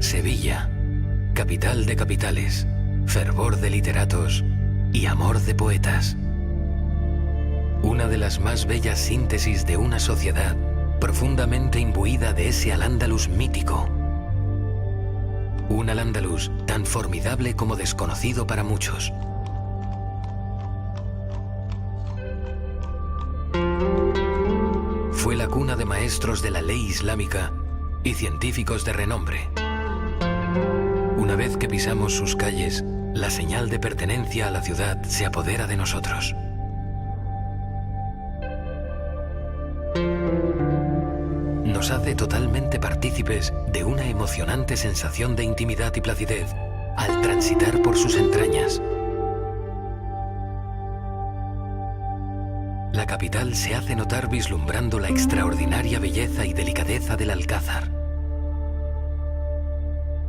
Sevilla, capital de capitales, fervor de literatos y amor de poetas. Una de las más bellas síntesis de una sociedad profundamente imbuida de ese Al-Ándalus mítico. Un Al-Ándalus tan formidable como desconocido para muchos. Fue la cuna de maestros de la ley islámica y científicos de renombre. Una vez que pisamos sus calles, la señal de pertenencia a la ciudad se apodera de nosotros. Nos hace totalmente partícipes de una emocionante sensación de intimidad y placidez al transitar por sus entrañas. La capital se hace notar vislumbrando la extraordinaria belleza y delicadeza del Alcázar.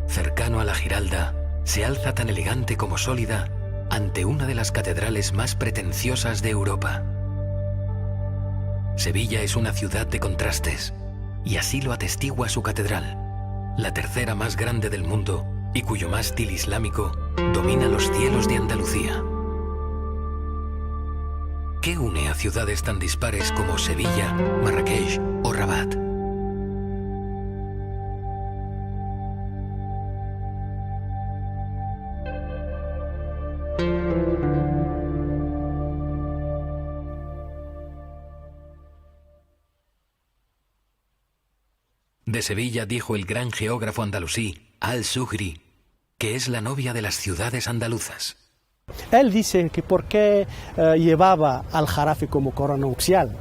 Cercano a la Giralda, se alza tan elegante como sólida ante una de las catedrales más pretenciosas de Europa. Sevilla es una ciudad de contrastes, y así lo atestigua su catedral, la tercera más grande del mundo y cuyo mástil islámico domina los cielos de Andalucía. ¿Qué une a ciudades tan dispares como Sevilla, Marrakech o Rabat? De Sevilla dijo el gran geógrafo andalusí Al-Zuhri que es la novia de las ciudades andaluzas. Él dice que por qué llevaba al Jarafe como corona nupcial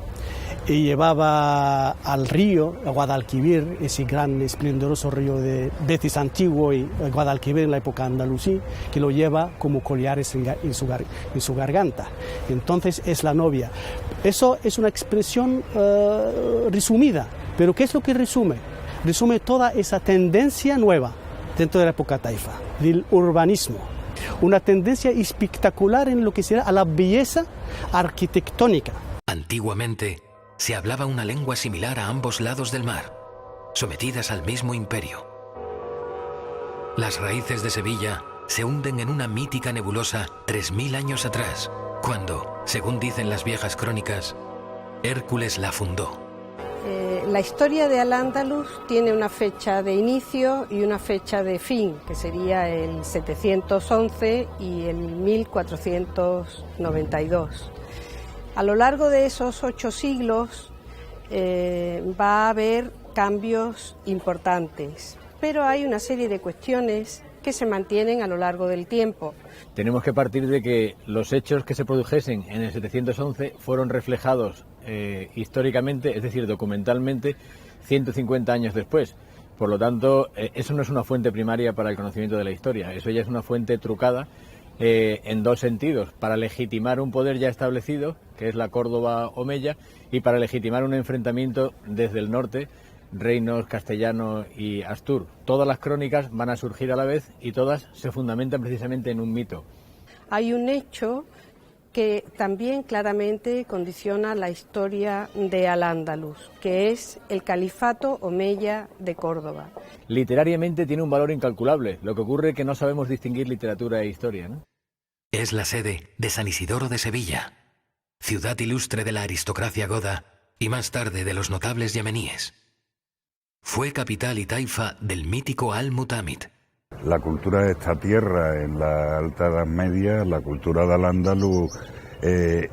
y llevaba al río, a Guadalquivir, ese gran esplendoroso río de Betis antiguo y Guadalquivir en la época andalusí, que lo lleva como collares en su garganta. Entonces es la novia. Eso es una expresión resumida, pero ¿qué es lo que resume? Resume toda esa tendencia nueva dentro de la época taifa, del urbanismo. Una tendencia espectacular en lo que será a la belleza arquitectónica. Antiguamente se hablaba una lengua similar a ambos lados del mar, sometidas al mismo imperio. Las raíces de Sevilla se hunden en una mítica nebulosa 3000 años atrás, cuando, según dicen las viejas crónicas, Hércules la fundó. La historia de Al-Ándalus tiene una fecha de inicio y una fecha de fin, que sería el 711 y el 1492. A lo largo de esos 8 siglos va a haber cambios importantes, pero hay una serie de cuestiones que se mantienen a lo largo del tiempo. Tenemos que partir de que los hechos que se produjesen en el 711 fueron reflejados históricamente, es decir, documentalmente, 150 años después. Por lo tanto, eso no es una fuente primaria para el conocimiento de la historia, eso ya es una fuente trucada en dos sentidos: para legitimar un poder ya establecido, que es la Córdoba Omeya, y para legitimar un enfrentamiento desde el norte, reinos castellano y Astur. Todas las crónicas van a surgir a la vez y todas se fundamentan precisamente en un mito. Hay un hecho que también claramente condiciona la historia de Al-Ándalus, que es el califato omeya de Córdoba. Literariamente tiene un valor incalculable, lo que ocurre es que no sabemos distinguir literatura e historia, ¿no? Es la sede de San Isidoro de Sevilla, ciudad ilustre de la aristocracia goda y más tarde de los notables yemeníes. Fue capital y taifa del mítico Al-Mutamid. La cultura de esta tierra en la Alta Edad Media, la cultura de Al-Ándalus,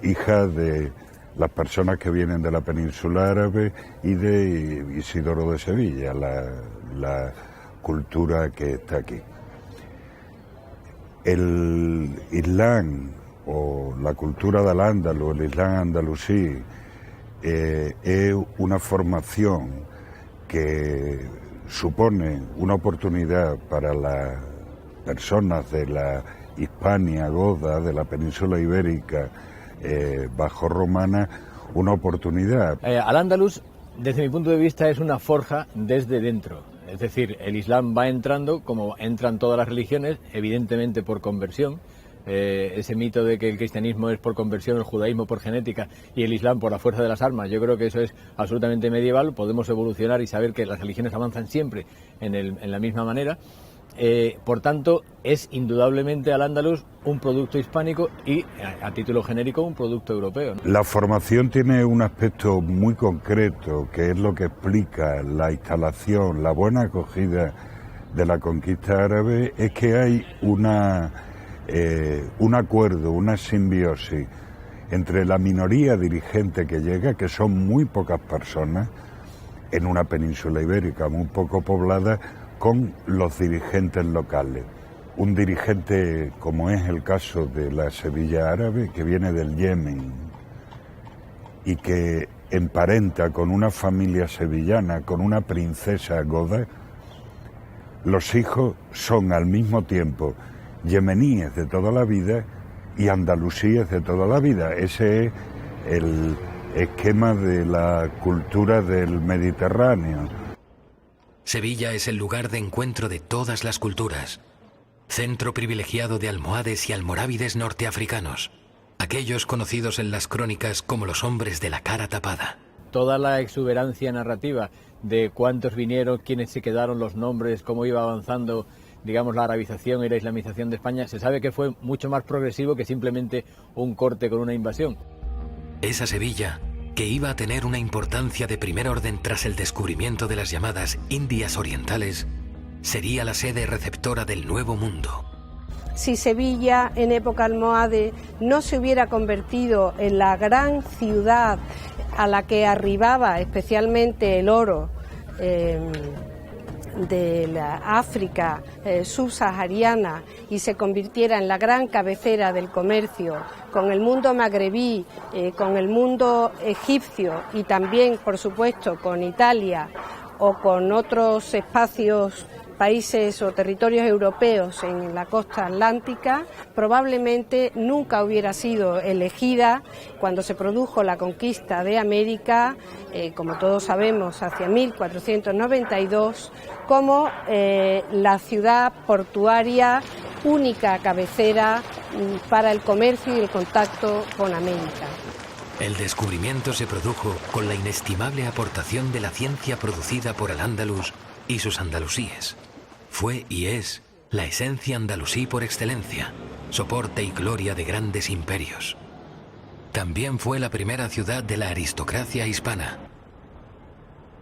hija de las personas que vienen de la península árabe y de Isidoro de Sevilla, la cultura que está aquí. El Islam o la cultura de Al-Ándalus, el Islam andalusí, es una formación que supone una oportunidad para las personas de la Hispania goda, de la península ibérica bajo romana, una oportunidad. Al-Ándalus, desde mi punto de vista, es una forja desde dentro. Es decir, el Islam va entrando, como entran todas las religiones, evidentemente por conversión, ese mito de que el cristianismo es por conversión, el judaísmo por genética y el islam por la fuerza de las armas. Yo creo que eso es absolutamente medieval. Podemos evolucionar y saber que las religiones avanzan siempre en la misma manera. Por tanto, es indudablemente Al-Ándalus un producto hispánico y, a título genérico, un producto europeo, ¿no? La formación tiene un aspecto muy concreto, que es lo que explica la instalación, la buena acogida de la conquista árabe, es que hay un acuerdo, una simbiosis entre la minoría dirigente que llega, que son muy pocas personas, en una península ibérica muy poco poblada, con los dirigentes locales. Un dirigente, como es el caso de la Sevilla árabe, que viene del Yemen y que emparenta con una familia sevillana, con una princesa goda. Los hijos son al mismo tiempo yemeníes de toda la vida y andalusíes de toda la vida. Ese es el esquema de la cultura del Mediterráneo. Sevilla es el lugar de encuentro de todas las culturas, centro privilegiado de almohades y almorávides norteafricanos, aquellos conocidos en las crónicas como los hombres de la cara tapada. Toda la exuberancia narrativa de cuántos vinieron, quiénes se quedaron, los nombres, cómo iba avanzando, digamos, la arabización y la islamización de España, se sabe que fue mucho más progresivo que simplemente un corte con una invasión. Esa Sevilla, que iba a tener una importancia de primer orden tras el descubrimiento de las llamadas Indias Orientales, sería la sede receptora del Nuevo Mundo. Si Sevilla en época almohade no se hubiera convertido en la gran ciudad a la que arribaba especialmente el oro de la África subsahariana y se convirtiera en la gran cabecera del comercio con el mundo magrebí, con el mundo egipcio y también, por supuesto, con Italia o con otros espacios, países o territorios europeos en la costa atlántica, probablemente nunca hubiera sido elegida cuando se produjo la conquista de América, como todos sabemos, hacia 1492, como la ciudad portuaria única cabecera para el comercio y el contacto con América. El descubrimiento se produjo con la inestimable aportación de la ciencia producida por Al-Ándalus y sus andalusíes. Fue y es la esencia andalusí por excelencia, soporte y gloria de grandes imperios. También fue la primera ciudad de la aristocracia hispana.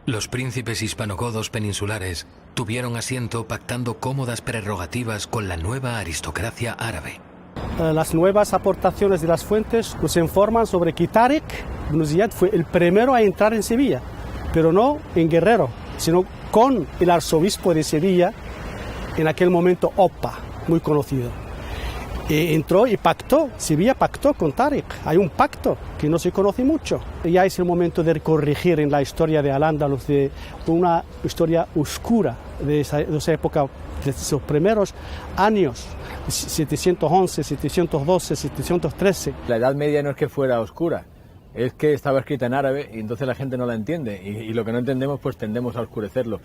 Los príncipes hispanogodos peninsulares tuvieron asiento pactando cómodas prerrogativas con la nueva aristocracia árabe. Las nuevas aportaciones de las fuentes nos informan sobre que Tariq ibn Ziyad fue el primero a entrar en Sevilla, pero no en Guerrero, sino con el arzobispo de Sevilla, en aquel momento Opa, muy conocido. Entró y pactó, Sevilla pactó con Tariq. Hay un pacto que no se conoce mucho. Ya es el momento de corregir en la historia de Al-Ándalus, de una historia oscura de esa época, de esos primeros años, 711, 712, 713. La Edad Media no es que fuera oscura, es que estaba escrita en árabe y entonces la gente no la entiende y lo que no entendemos pues tendemos a oscurecerlo.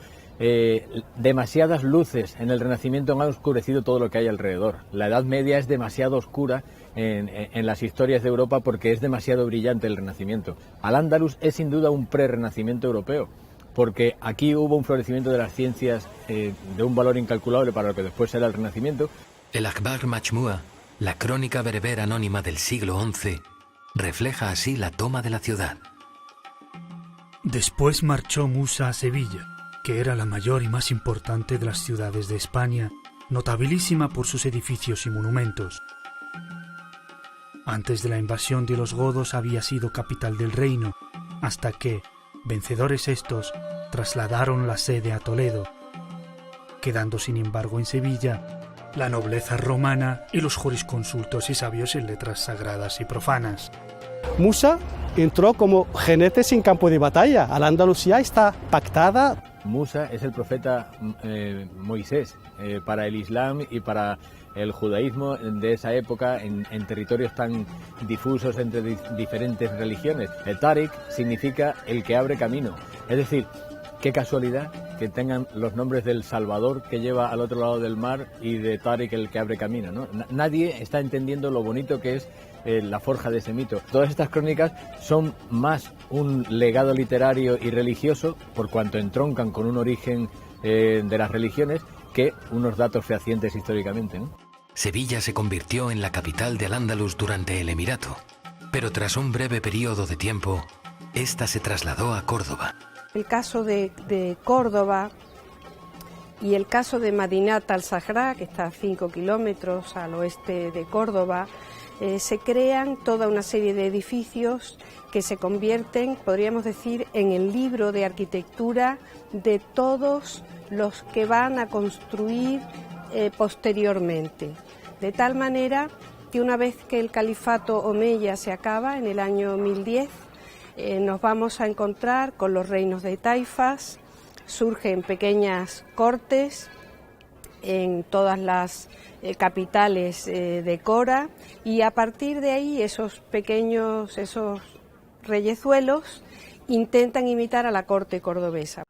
Demasiadas luces en el Renacimiento han oscurecido todo lo que hay alrededor. La Edad Media es demasiado oscura en las historias de Europa porque es demasiado brillante el Renacimiento. Al-Ándalus es sin duda un pre-renacimiento europeo, porque aquí hubo un florecimiento de las ciencias de un valor incalculable para lo que después será el Renacimiento. El Akhbar Majmua, la crónica bereber anónima del siglo XI, refleja así la toma de la ciudad. Después marchó Musa a Sevilla, que era la mayor y más importante de las ciudades de España, notabilísima por sus edificios y monumentos. Antes de la invasión de los godos había sido capital del reino, hasta que, vencedores estos, trasladaron la sede a Toledo, quedando sin embargo en Sevilla la nobleza romana y los jurisconsultos y sabios en letras sagradas y profanas. Musa entró como jinete sin campo de batalla. Al-Andalucía está pactada. Musa es el profeta Moisés para el Islam y para el judaísmo de esa época en territorios tan difusos entre diferentes religiones. El Tariq significa el que abre camino, es decir, qué casualidad que tengan los nombres del Salvador que lleva al otro lado del mar y de Táriq el que abre camino, ¿no? Nadie está entendiendo lo bonito que es la forja de ese mito. Todas estas crónicas son más un legado literario y religioso, por cuanto entroncan con un origen de las religiones, que unos datos fehacientes históricamente, ¿no? Sevilla se convirtió en la capital de Al-Ándalus durante el Emirato, pero tras un breve periodo de tiempo, esta se trasladó a Córdoba. El caso de Córdoba y el caso de Madinat al-Sahra, que está a 5 kilómetros al oeste de Córdoba, se crean toda una serie de edificios que se convierten, podríamos decir, en el libro de arquitectura de todos los que van a construir posteriormente. De tal manera que una vez que el califato omeya se acaba, en el año 1010, nos vamos a encontrar con los reinos de taifas, surgen pequeñas cortes en todas las capitales de Cora, y a partir de ahí esos reyezuelos intentan imitar a la corte cordobesa.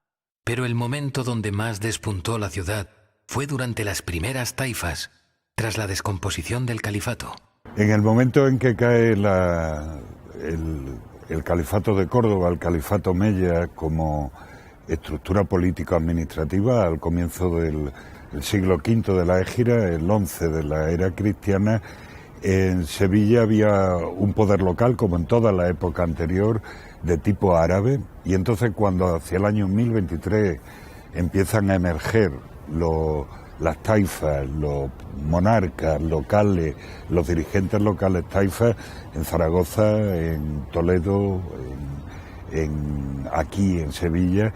Pero el momento donde más despuntó la ciudad fue durante las primeras taifas, tras la descomposición del califato. En el momento en que cae el califato de Córdoba, el califato omeya, como estructura político-administrativa al comienzo del siglo V de la Égira, el 11 de la era cristiana, en Sevilla había un poder local, como en toda la época anterior, de tipo árabe, y entonces cuando hacia el año 1023 empiezan a emerger las taifas, los monarcas locales, los dirigentes locales taifas, en Zaragoza, en Toledo, aquí en Sevilla,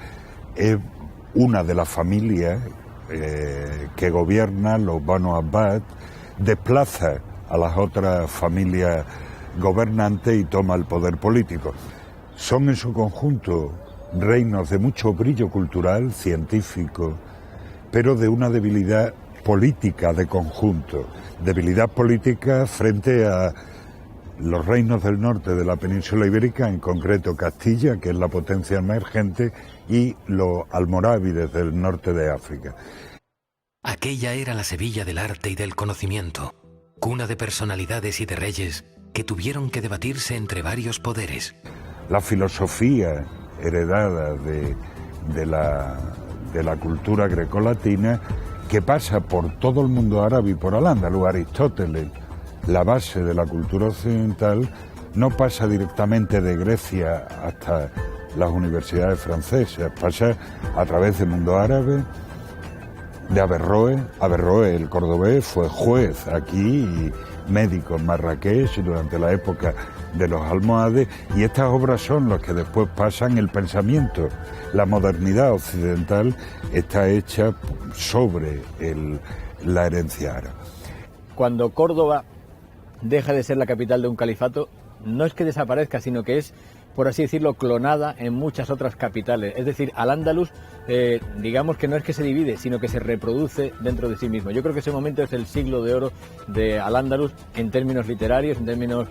es una de las familias que gobierna, los Banu Abbad, desplaza a las otras familias gobernantes y toma el poder político. Son en su conjunto reinos de mucho brillo cultural, científico, pero de una debilidad política de conjunto, debilidad política frente a los reinos del norte de la península ibérica, en concreto Castilla, que es la potencia emergente, y los almorávides del norte de África. Aquella era la Sevilla del arte y del conocimiento, cuna de personalidades y de reyes que tuvieron que debatirse entre varios poderes. La filosofía heredada de la cultura grecolatina, que pasa por todo el mundo árabe y por Al-Ándalus. Aristóteles, la base de la cultura occidental, no pasa directamente de Grecia hasta las universidades francesas, pasa a través del mundo árabe, de Averroes. Averroes, el cordobés, fue juez aquí y médico en Marrakech durante la época de los almohades, y estas obras son las que después pasan el pensamiento. La modernidad occidental está hecha sobre la herencia árabe. Cuando Córdoba deja de ser la capital de un califato, no es que desaparezca, sino que es, por así decirlo, clonada en muchas otras capitales. Es decir, Al-Ándalus, digamos que no es que se divide, sino que se reproduce dentro de sí mismo. Yo creo que ese momento es el siglo de oro de Al-Ándalus en términos literarios, en términos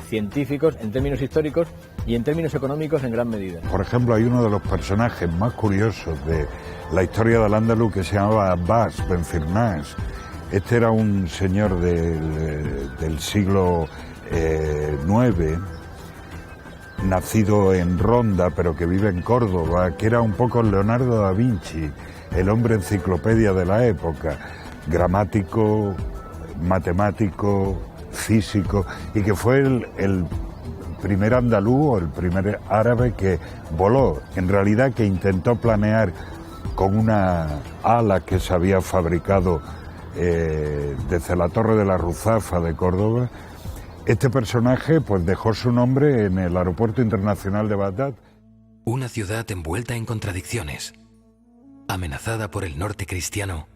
científicos, en términos históricos y en términos económicos en gran medida. Por ejemplo, hay uno de los personajes más curiosos de la historia de Al-Ándalus que se llamaba Abbas Ben Firnas. Este era un señor del siglo IX, nacido en Ronda, pero que vive en Córdoba, que era un poco Leonardo da Vinci, el hombre enciclopedia de la época, gramático, matemático, físico, y que fue el primer andaluz o el primer árabe que voló, en realidad que intentó planear con una ala que se había fabricado desde la Torre de la Ruzafa de Córdoba. Este personaje pues dejó su nombre en el Aeropuerto Internacional de Bagdad. Una ciudad envuelta en contradicciones, amenazada por el norte cristiano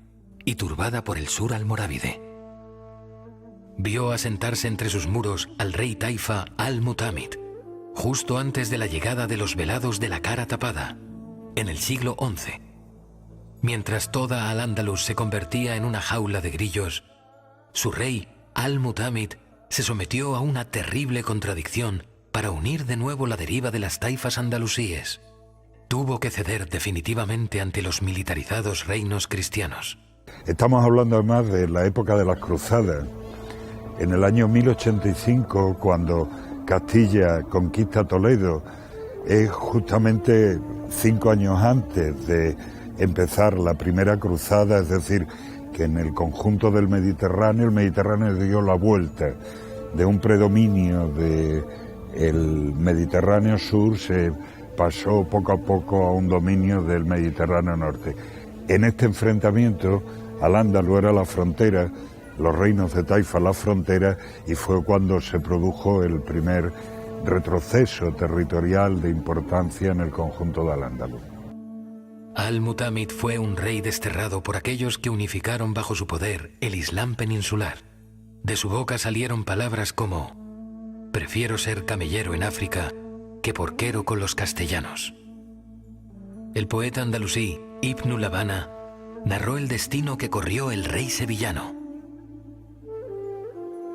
y turbada por el sur almorávide. Vio asentarse entre sus muros al rey taifa Al-Mutamid, justo antes de la llegada de los velados de la cara tapada, en el siglo XI. Mientras toda Al-Ándalus se convertía en una jaula de grillos, su rey Al-Mutamid se sometió a una terrible contradicción para unir de nuevo la deriva de las taifas andalusíes. tuvo que ceder definitivamente ante los militarizados reinos cristianos. Estamos hablando además de la época de las cruzadas. En el año 1085, cuando Castilla conquista Toledo, es justamente 5 años antes de empezar la primera cruzada, es decir, que en el conjunto del Mediterráneo, el Mediterráneo dio la vuelta de un predominio del Mediterráneo sur, se pasó poco a poco a un dominio del Mediterráneo norte. En este enfrentamiento, Al-Ándalus era la frontera, los reinos de Taifa la frontera, y fue cuando se produjo el primer retroceso territorial de importancia en el conjunto de Al-Ándalus. Al-Mutámid fue un rey desterrado por aquellos que unificaron bajo su poder el Islam peninsular. De su boca salieron palabras como: prefiero ser camellero en África que porquero con los castellanos. El poeta andalusí Ibn Labana narró el destino que corrió el rey sevillano.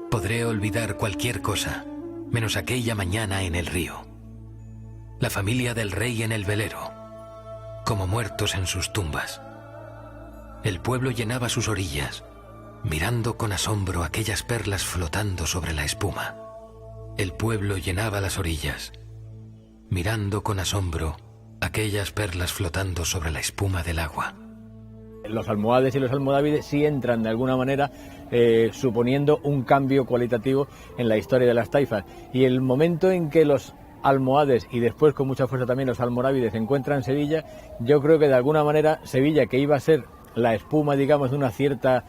Podré olvidar cualquier cosa, menos aquella mañana en el río. La familia del rey en el velero, como muertos en sus tumbas. El pueblo llenaba sus orillas, mirando con asombro aquellas perlas flotando sobre la espuma. El pueblo llenaba las orillas, mirando con asombro aquellas perlas flotando sobre la espuma del agua. Los almohades y los almorávides sí entran de alguna manera suponiendo un cambio cualitativo en la historia de las taifas, y el momento en que los almohades y después con mucha fuerza también los almorávides encuentran Sevilla, yo creo que de alguna manera Sevilla, que iba a ser la espuma, digamos, de una cierta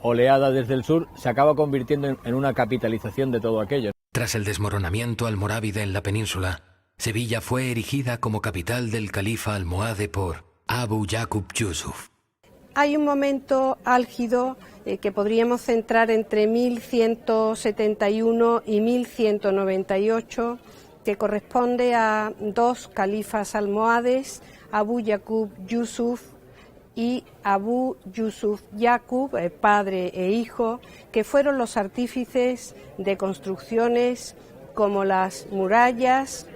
oleada desde el sur, se acaba convirtiendo en una capitalización de todo aquello. Tras el desmoronamiento almorávide en la península, Sevilla fue erigida como capital del califa almohade por Abu Yaqub Yusuf. Hay un momento álgido que podríamos centrar entre 1171 y 1198, que corresponde a dos califas almohades, Abu Yaqub Yusuf y Abu Yusuf Yaqub, padre e hijo, que fueron los artífices de construcciones como las murallas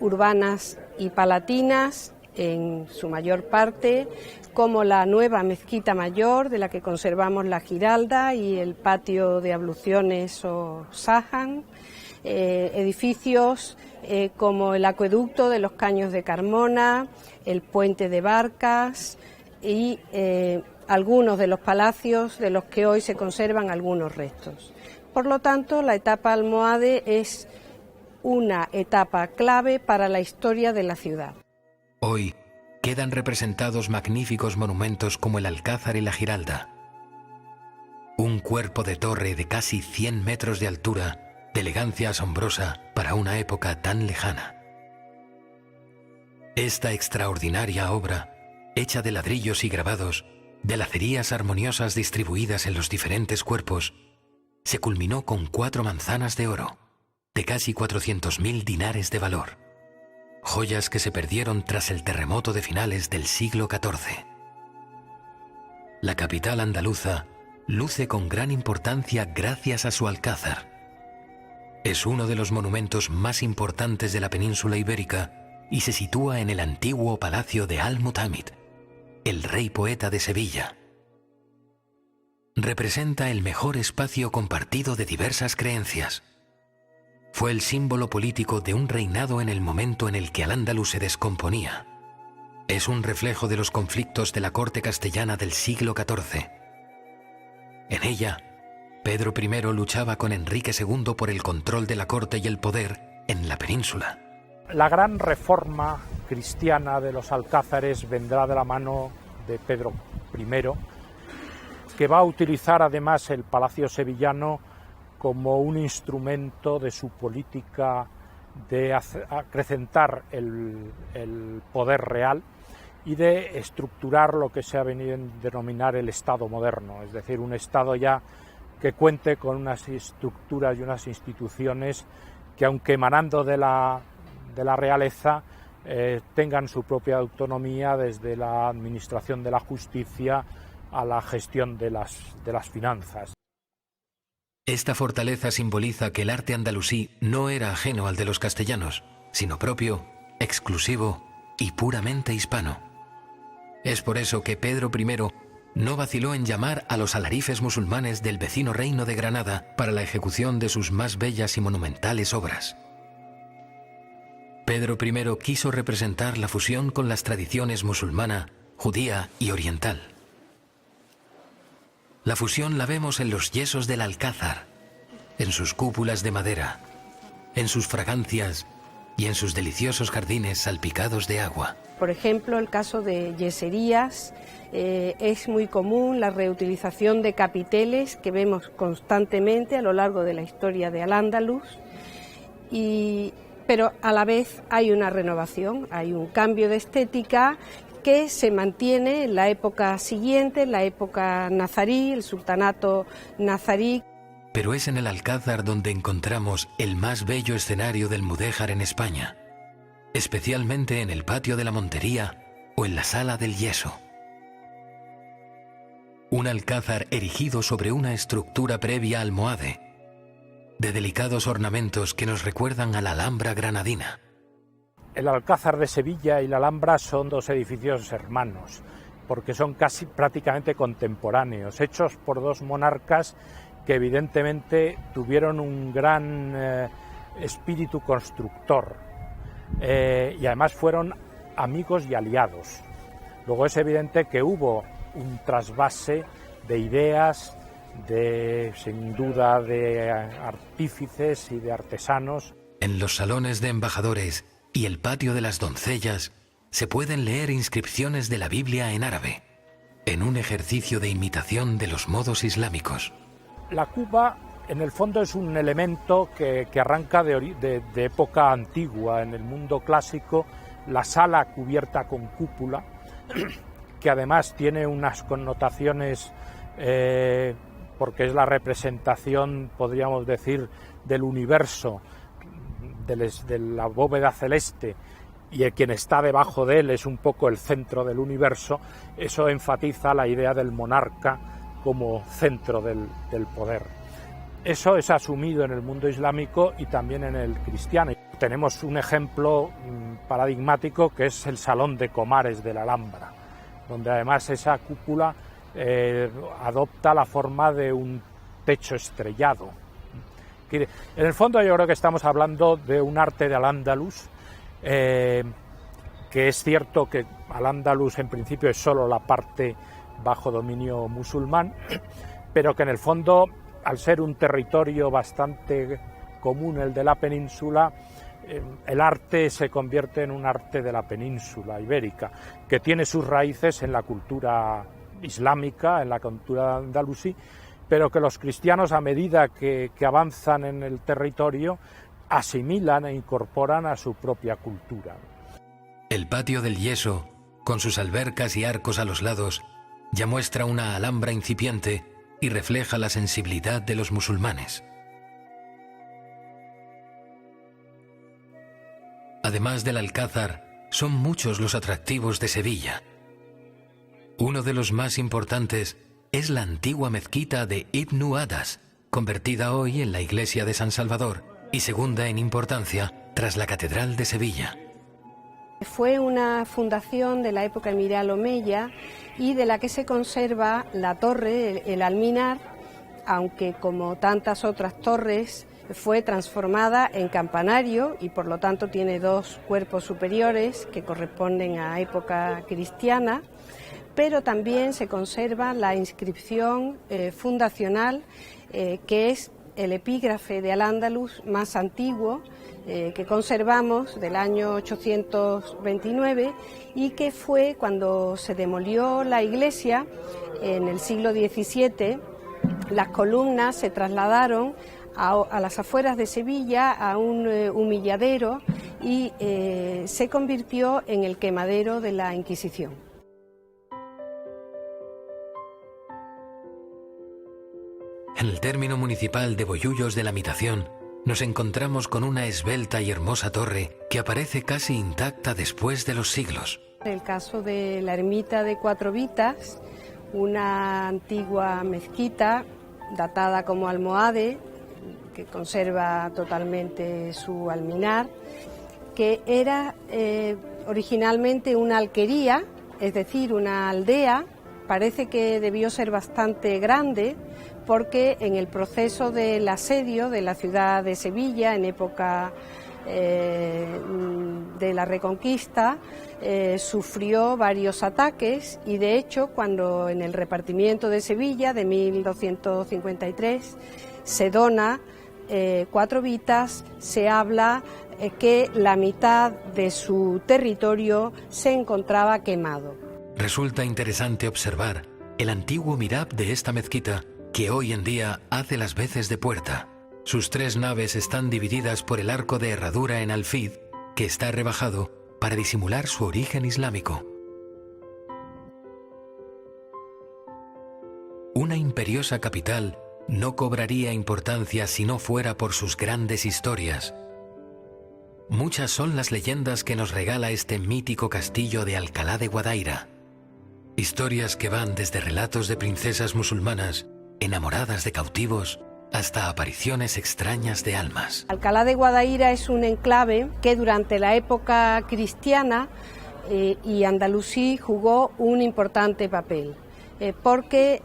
urbanas y palatinas, en su mayor parte, como la nueva mezquita mayor, de la que conservamos la Giralda y el patio de abluciones o Sahan, edificios como el acueducto de los Caños de Carmona, el puente de Barcas y algunos de los palacios de los que hoy se conservan algunos restos. Por lo tanto, la etapa almohade es una etapa clave para la historia de la ciudad. Hoy quedan representados magníficos monumentos como el Alcázar y la Giralda. Un cuerpo de torre de casi 100 metros de altura, de elegancia asombrosa para una época tan lejana. Esta extraordinaria obra, hecha de ladrillos y grabados, de lacerías armoniosas distribuidas en los diferentes cuerpos, se culminó con 4 manzanas de oro, de casi 400.000 dinares de valor. Joyas que se perdieron tras el terremoto de finales del siglo XIV. La capital andaluza luce con gran importancia gracias a su alcázar. Es uno de los monumentos más importantes de la península ibérica y se sitúa en el antiguo palacio de Al-Mutámid, el rey poeta de Sevilla. Representa el mejor espacio compartido de diversas creencias. Fue el símbolo político de un reinado en el momento en el que Al-Ándalus se descomponía. Es un reflejo de los conflictos de la corte castellana del siglo XIV. En ella, Pedro I luchaba con Enrique II por el control de la corte y el poder en la península. La gran reforma cristiana de los alcázares vendrá de la mano de Pedro I, que va a utilizar además el Palacio Sevillano como un instrumento de su política de acrecentar el poder real y de estructurar lo que se ha venido a denominar el Estado moderno, es decir, un Estado ya que cuente con unas estructuras y unas instituciones que, aunque emanando de la realeza, tengan su propia autonomía, desde la administración de la justicia a la gestión de las finanzas. Esta fortaleza simboliza que el arte andalusí no era ajeno al de los castellanos, sino propio, exclusivo y puramente hispano. Es por eso que Pedro I no vaciló en llamar a los alarifes musulmanes del vecino reino de Granada para la ejecución de sus más bellas y monumentales obras. Pedro I quiso representar la fusión con las tradiciones musulmana, judía y oriental. La fusión la vemos en los yesos del Alcázar, en sus cúpulas de madera, en sus fragancias y en sus deliciosos jardines salpicados de agua. Por ejemplo, el caso de yeserías, es muy común la reutilización de capiteles que vemos constantemente a lo largo de la historia de Al-Ándalus, pero a la vez hay una renovación, hay un cambio de estética que se mantiene en la época siguiente, en la época nazarí, el sultanato nazarí. Pero es en el Alcázar donde encontramos el más bello escenario del mudéjar en España, especialmente en el patio de la Montería o en la Sala del Yeso. Un alcázar erigido sobre una estructura previa almohade, de delicados ornamentos que nos recuerdan a la Alhambra granadina. El Alcázar de Sevilla y la Alhambra son dos edificios hermanos, porque son casi prácticamente contemporáneos, hechos por dos monarcas que evidentemente tuvieron un gran espíritu constructor y además fueron amigos y aliados. Luego es evidente que hubo un trasvase de ideas, sin duda de artífices y de artesanos. En los salones de embajadores y el patio de las doncellas se pueden leer inscripciones de la Biblia en árabe, en un ejercicio de imitación de los modos islámicos. La cuba, en el fondo, es un elemento que arranca de época antigua. En el mundo clásico, la sala cubierta con cúpula, que además tiene unas connotaciones, porque es la representación, podríamos decir, del universo, de la bóveda celeste, y quien está debajo de él es un poco el centro del universo. Eso enfatiza la idea del monarca como centro del poder. Eso es asumido en el mundo islámico y también en el cristiano. Tenemos un ejemplo paradigmático que es el Salón de Comares de la Alhambra, donde además esa cúpula adopta la forma de un techo estrellado. En el fondo yo creo que estamos hablando de un arte de Al-Ándalus, que es cierto que Al-Ándalus en principio es solo la parte bajo dominio musulmán, pero que en el fondo, al ser un territorio bastante común, el de la península, el arte se convierte en un arte de la península ibérica, que tiene sus raíces en la cultura islámica, en la cultura andalusí, pero que los cristianos, a medida que avanzan en el territorio, asimilan e incorporan a su propia cultura. El patio del Yeso, con sus albercas y arcos a los lados, ya muestra una Alhambra incipiente y refleja la sensibilidad de los musulmanes. Además del Alcázar, son muchos los atractivos de Sevilla. Uno de los más importantes es la antigua mezquita de Ibn Adas, convertida hoy en la iglesia de San Salvador y segunda en importancia tras la Catedral de Sevilla. Fue una fundación de la época emirial omeya y de la que se conserva la torre, el alminar, aunque como tantas otras torres fue transformada en campanario y por lo tanto tiene dos cuerpos superiores que corresponden a época cristiana, pero también se conserva la inscripción fundacional, que es el epígrafe de Al-Ándalus más antiguo, que conservamos del año 829 y que fue cuando se demolió la iglesia en el siglo XVII. Las columnas se trasladaron a las afueras de Sevilla, a un humilladero, y se convirtió en el quemadero de la Inquisición. En el término municipal de Bollullos de la Mitación, nos encontramos con una esbelta y hermosa torre que aparece casi intacta después de los siglos. El caso de la ermita de Cuatro Vitas, una antigua mezquita datada como almohade, que conserva totalmente su alminar, que era originalmente una alquería, es decir, una aldea. Parece que debió ser bastante grande porque en el proceso del asedio de la ciudad de Sevilla, en época de la Reconquista, sufrió varios ataques y de hecho cuando en el repartimiento de Sevilla de 1253 se dona 4 vitas, se habla que la mitad de su territorio se encontraba quemado. Resulta interesante observar el antiguo mihrab de esta mezquita, que hoy en día hace las veces de puerta. Sus 3 naves están divididas por el arco de herradura en alfid, que está rebajado para disimular su origen islámico. Una imperiosa capital no cobraría importancia si no fuera por sus grandes historias. Muchas son las leyendas que nos regala este mítico castillo de Alcalá de Guadaira. Historias que van desde relatos de princesas musulmanas enamoradas de cautivos hasta apariciones extrañas de almas. Alcalá de Guadaira es un enclave que durante la época cristiana y andalusí jugó un importante papel. Porque,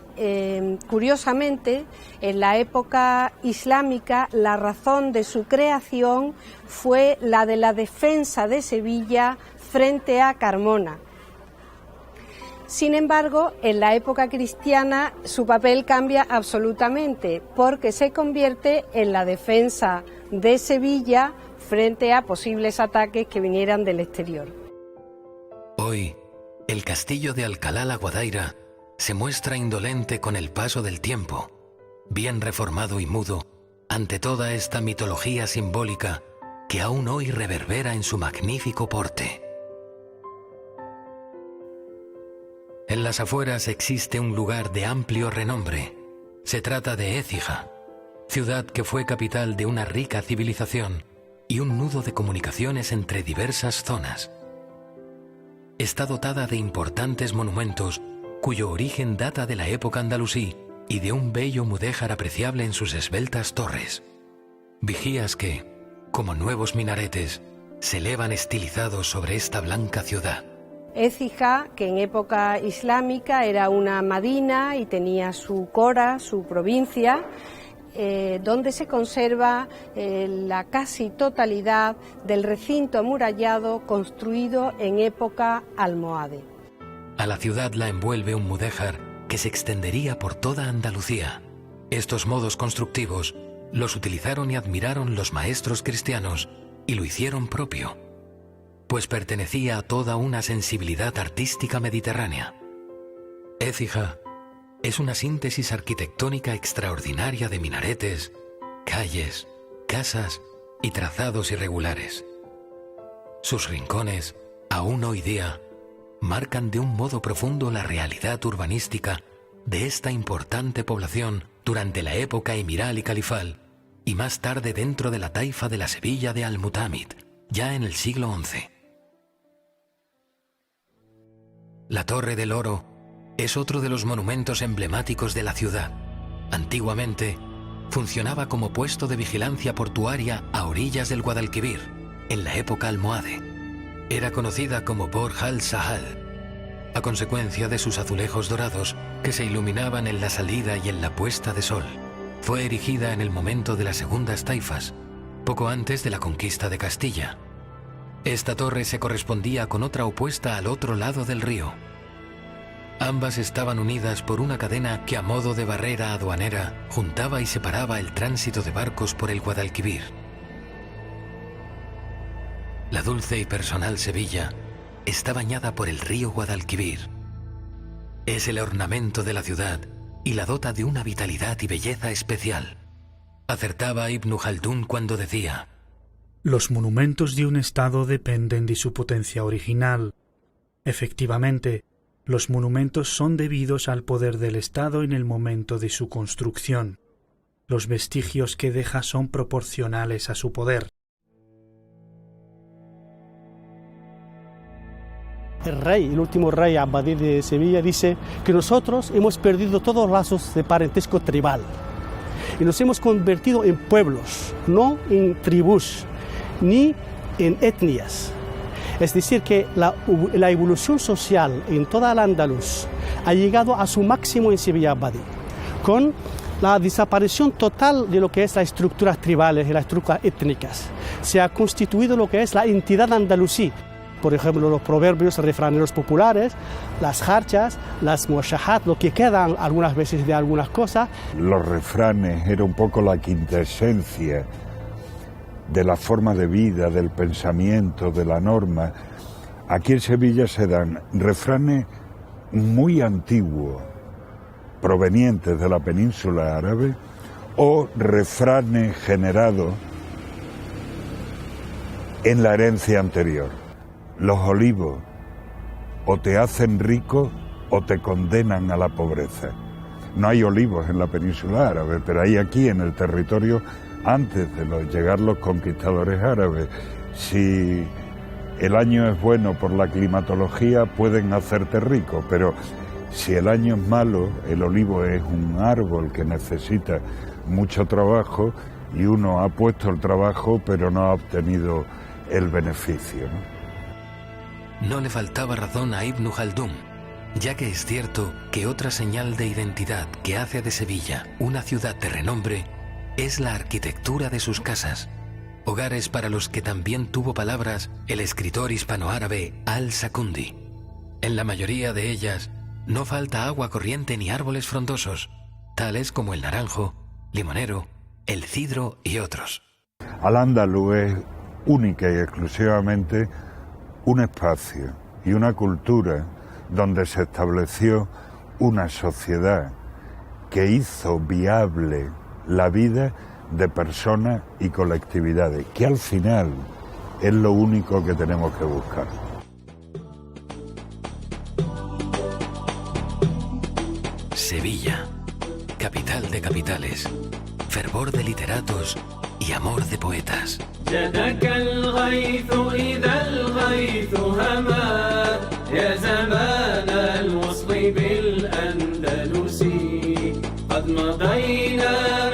curiosamente, en la época islámica la razón de su creación fue la de la defensa de Sevilla frente a Carmona. Sin embargo, en la época cristiana su papel cambia absolutamente porque se convierte en la defensa de Sevilla frente a posibles ataques que vinieran del exterior. Hoy, el castillo de Alcalá la Guadaira se muestra indolente con el paso del tiempo, bien reformado y mudo ante toda esta mitología simbólica que aún hoy reverbera en su magnífico porte. En las afueras existe un lugar de amplio renombre. Se trata de Écija, ciudad que fue capital de una rica civilización y un nudo de comunicaciones entre diversas zonas. Está dotada de importantes monumentos cuyo origen data de la época andalusí y de un bello mudéjar apreciable en sus esbeltas torres. Vigías que, como nuevos minaretes, se elevan estilizados sobre esta blanca ciudad. Écija, que en época islámica era una madina y tenía su cora, su provincia, donde se conserva la casi totalidad del recinto amurallado construido en época almohade. A la ciudad la envuelve un mudéjar que se extendería por toda Andalucía. Estos modos constructivos los utilizaron y admiraron los maestros cristianos y lo hicieron propio, pues pertenecía a toda una sensibilidad artística mediterránea. Écija es una síntesis arquitectónica extraordinaria de minaretes, calles, casas y trazados irregulares. Sus rincones, aún hoy día, marcan de un modo profundo la realidad urbanística de esta importante población durante la época emiral y califal y más tarde dentro de la taifa de la Sevilla de Al-Mutamid, ya en el siglo XI. La Torre del Oro es otro de los monumentos emblemáticos de la ciudad. Antiguamente, funcionaba como puesto de vigilancia portuaria a orillas del Guadalquivir, en la época almohade. Era conocida como Borj al-Sahal, a consecuencia de sus azulejos dorados que se iluminaban en la salida y en la puesta de sol. Fue erigida en el momento de las segundas taifas, poco antes de la conquista de Castilla. Esta torre se correspondía con otra opuesta al otro lado del río. Ambas estaban unidas por una cadena que a modo de barrera aduanera juntaba y separaba el tránsito de barcos por el Guadalquivir. La dulce y personal Sevilla está bañada por el río Guadalquivir. Es el ornamento de la ciudad y la dota de una vitalidad y belleza especial. Acertaba Ibn Khaldún cuando decía: los monumentos de un estado dependen de su potencia original. Efectivamente, los monumentos son debidos al poder del Estado en el momento de su construcción. Los vestigios que deja son proporcionales a su poder. El rey, el último rey abadí de Sevilla, dice que nosotros hemos perdido todos los lazos de parentesco tribal y nos hemos convertido en pueblos, no en tribus ni en etnias. Es decir, que la evolución social en toda Al-Ándalus ha llegado a su máximo en Sevilla Abadí, con la desaparición total de lo que es las estructuras tribales y las estructuras étnicas. Se ha constituido lo que es la entidad andalusí. Por ejemplo, los proverbios refraneros populares, las jarchas, las muashahat, lo que quedan algunas veces de algunas cosas. Los refranes era un poco la quintesencia de la forma de vida, del pensamiento, de la norma. Aquí en Sevilla se dan refranes muy antiguos, provenientes de la península árabe, o refranes generados en la herencia anterior. Los olivos o te hacen rico o te condenan a la pobreza. No hay olivos en la península árabe, pero hay aquí en el territorio antes de llegar los conquistadores árabes. Si el año es bueno por la climatología, pueden hacerte rico, pero si el año es malo, el olivo es un árbol que necesita mucho trabajo y uno ha puesto el trabajo pero no ha obtenido el beneficio, ¿no? No le faltaba razón a Ibn Jaldún, ya que es cierto que otra señal de identidad que hace de Sevilla una ciudad de renombre es la arquitectura de sus casas, hogares para los que también tuvo palabras el escritor hispanoárabe Al-Sakundi. En la mayoría de ellas no falta agua corriente ni árboles frondosos, tales como el naranjo, limonero, el cidro y otros. Al-Ándalus es única y exclusivamente un espacio y una cultura donde se estableció una sociedad que hizo viable la vida de personas y colectividades, que al final es lo único que tenemos que buscar. Sevilla, capital de capitales, fervor de literatos y amor de poetas. جدك الغيث إذا الغيث هما يا زمان الوصل بالأندلس قد مضينا